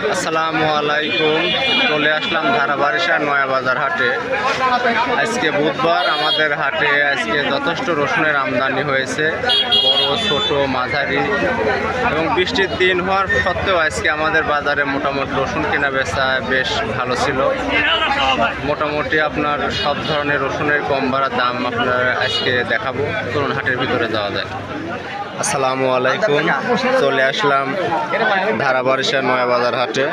আসসালামু আলাইকুম। চলে আসলাম ধারাবাড়িশা নয়াবাজার হাটে। আজকে বুধবার, আমাদের হাটে আজকে যথেষ্ট রসুনের আমদানি হয়েছে, বড় ছোট মাঝারি, এবং বৃষ্টির দিন হওয়ার সত্ত্বেও আজকে আমাদের বাজারে মোটামুটি রসুন কেনা বেচা বেশ ভালো ছিল। মোটামুটি আপনার সব ধরনের রসুনের কম বাড়ার দাম আপনার আজকে দেখাবো। চলুন হাটের ভিতরে যাওয়া যায়। আসসালামু আলাইকুম। চলে আসলাম ধারাবাড়িশা নয়াবাজার হাটে।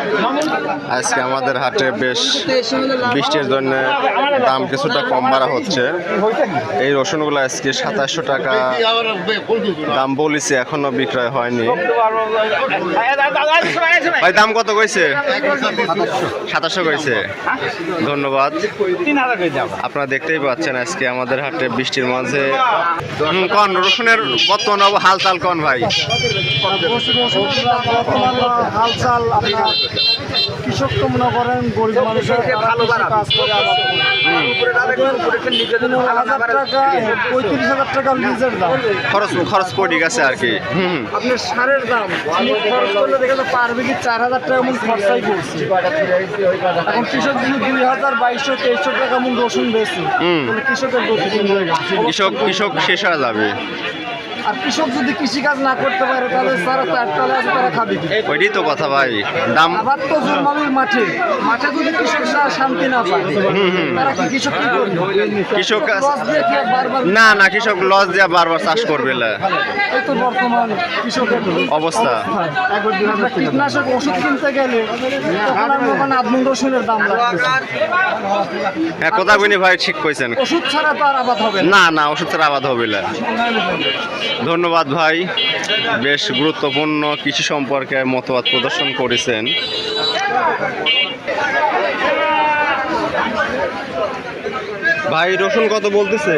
আজকে আমাদের হাটে বেশ বৃষ্টির জন্য দাম কিছুটা কম বাড়া হচ্ছে। এই রসুনগুলো আজকে 2700 টাকা দাম বলেছে, এখনো বিক্রয় হয়নি। ভাই দাম কত কইছে? 2700 কইছে। ধন্যবাদ। আপনারা দেখতেই পাচ্ছেন আজকে আমাদের হাটে বৃষ্টির মাঝে কোন রসুনের বর্তমান হালচাল কোন ভাই? হালচাল আপনার কৃষক তো মনে করেন গরিব মানুষের ভালো কাজ করে 35,000 টাকা লিজের দাম, খরচ পড়ে গেছে আর কি। আপনার সারের দাম খরচ করলে দেখে পার বিঘি 4,000 টাকা মূল খরচাই করছে। এখন কৃষক যদি 2,200-2,300 টাকা মূল রসুন বেশি, কৃষকের কৃষক শেষ হয়ে যাবে। আর কৃষক যদি কৃষিকাজ না করতে পারে তাহলে তারা খাবে কি? ওইটাই তো কথা ভাই। দাম আবার তো জন্মাবির মাঠে যদি কৃষক শান্তি না পায়, তারা কি কৃষক কি করবে? কৃষক বারবার না কৃষক লস দিয়ে বারবার চাষ করবে। এই তো বর্তমান কৃষকের অবস্থা। আমরা কীটনাশক ওষুধ কিনতে গেলে তখন আমরা ওখানে আদমন রসুনের দাম লাগছে। হ্যাঁ, কথা বলি ভাই, ঠিক কইছেন। ওষুধ ছাড়া তো আর আবাদ হবে না ওষুধ ছাড়া আবাদ হবে না। ধন্যবাদ ভাই, বেশ গুরুত্বপূর্ণ কৃষি সম্পর্কে মতবাদ প্রদর্শন করেছেন। ভাই রসুন কত বলতেছে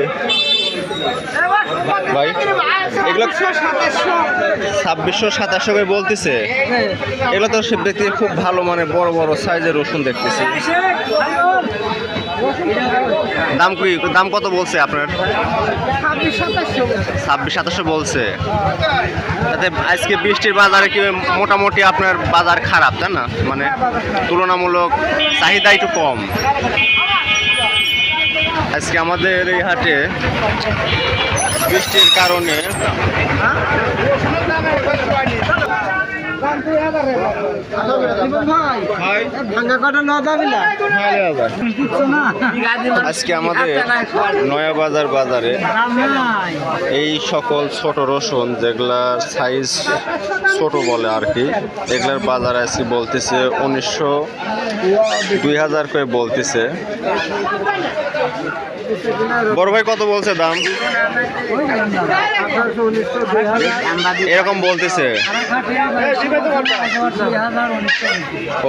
ভাই? এগুলো 2600-2700 করে বলতেছে। এগুলো তো দেখতে খুব ভালো, মানে বড় বড় সাইজের রসুন দেখতেছি। দাম কত বলছে আপনার? 2600-2700 বলছে। তাতে আজকে বৃষ্টির বাজারে কি মোটামুটি আপনার বাজার খারাপ, তাই না? মানে তুলনামূলক চাহিদা একটু কম। আজকে আমাদের এই হাটে বৃষ্টির কারণে আজকে আমাদের নয়াবাজার বাজারে এই সকল ছোট রসুন, যেগুলার সাইজ ছোট বলে আর কি, এগুলার বাজার আজকে বলতেছে 1900-2000 করে বলতেছে। বড় ভাই কত বলছে দাম? এরকম বলতেছে।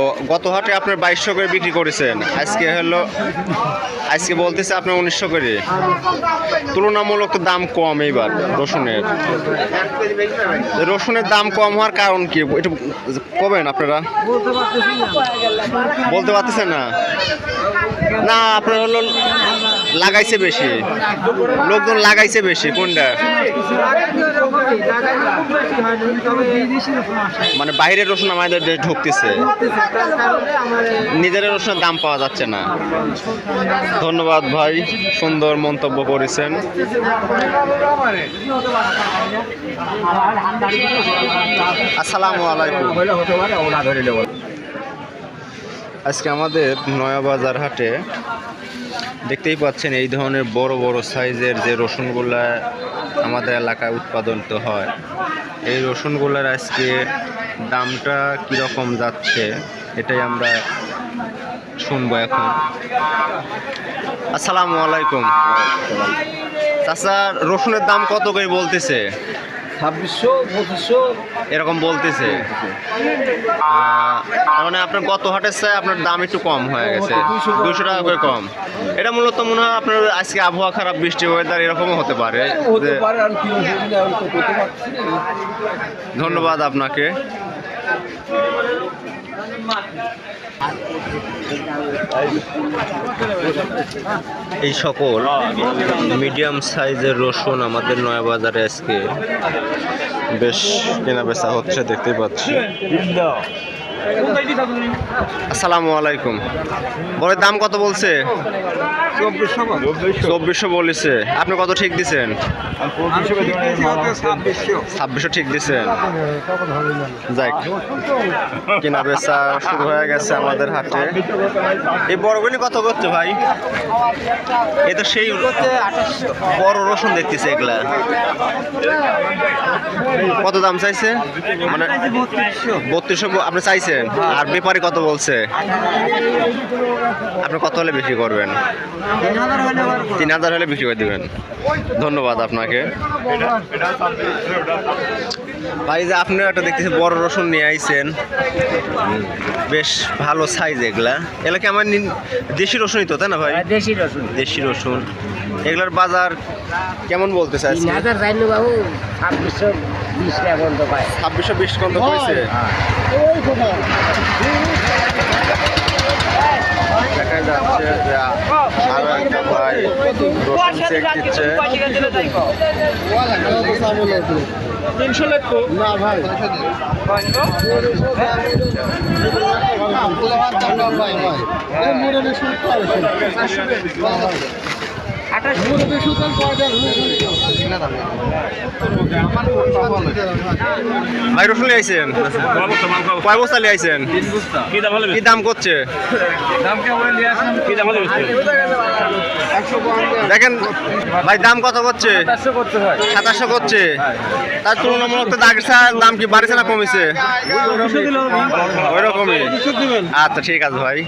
ও গত হাটে আপনার 2200 করে বিক্রি করেছেন, আজকে বলতেছে আপনি 1900 করে। তুলনামূলক দাম কম এইবার রসুনের দাম কম হওয়ার কারণ কি একটু কবেন আপনারা? বলতে পারতেছেন না আপনার হলো লাগাইছে বেশি, লোকজন লাগাইছে বেশি। কোনটা মানে বাইরের রসুন আমাদের দেশে ঢুকতেছে, নিজের রসুনের দাম পাওয়া যাচ্ছে না। ধন্যবাদ ভাই, সুন্দর মন্তব্য করেছেন। আসসালামু আলাইকুম। আজকে আমাদের নয়াবাজার হাটে দেখতেই পাচ্ছেন এই ধরনের বড় বড় সাইজের যে রসুনগুলা আমাদের এলাকায় উৎপাদন হয়, এই রসুনগুলার আজকে দামটা কীরকম যাচ্ছে এটাই আমরা শুনবো এখন। আসসালামু আলাইকুম। চাচা, রসুনের দাম কত করে বলতেছে? 2600-2500 এরকম বলতেছে। মানে আপনার গত হাটের চাই আপনার দাম একটু কম হয়ে গেছে, 200 টাকা করে কম। এটা মূলত মনে হয় আপনার আজকে আবহাওয়া খারাপ, বৃষ্টি ওয়েদার এরকমও হতে পারে। ধন্যবাদ আপনাকে। এই সকল মিডিয়াম সাইজের রসুন আমাদের নয়াবাজারে আজকে বেশ কেনা বেচা হচ্ছে, দেখতে পাচ্ছি। আসসালামু আলাইকুম। বড়ের দাম কত বলছে? 2400 বলেছে। আপনি কত ঠিক দিছেন? 2600 ঠিক দিছেন। যাক, কেনা বেচা শুরু হয়ে গেছে আমাদের হাটে। এই বড়গুলি কত করছে ভাই? এ তো সেই বড় রসুন দেখতেছে এগুলা। কত দাম চাইছে? মানে 3200 আপনি চাইছেন, আর ব্যাপারী কত বলছে? আপনি কত হলে বিক্রি করবেন? 3000 হলে বিক্রি করে দেবেন। ধন্যবাদ আপনাকে ভাই। যে আপনি একটা দেখতেছি বড় রসুন নিয়ে আইছেন, বেশ ভালো সাইজ এগুলা। এগুলা কি আমার দেশি রসুনই তো, তাই না ভাই? দেশি রসুন। দেশি রসুন। এগুলার বাজার কেমন বলতেছে আজকে? 3000 চাইলো বাবু, 2620 টাকা পর্যন্ত পায়। 2620 পর্যন্ত হয়েছে। দেখা যাচ্ছে যে আরো একটা ভাই রসুন চেক দিচ্ছে। 300 লাগতো না ভাই। ভাই রসুন নিয়ে আইছেন? কয় বস্তা নিয়ে আইছেন? কি দাম করছে? দেখেন ভাই, দাম কত করছে? 2700 করছে। তার তুলনামূলক তো দাম কি বাড়ছে না কমেছে? ওই রকমই। আচ্ছা ঠিক আছে ভাই।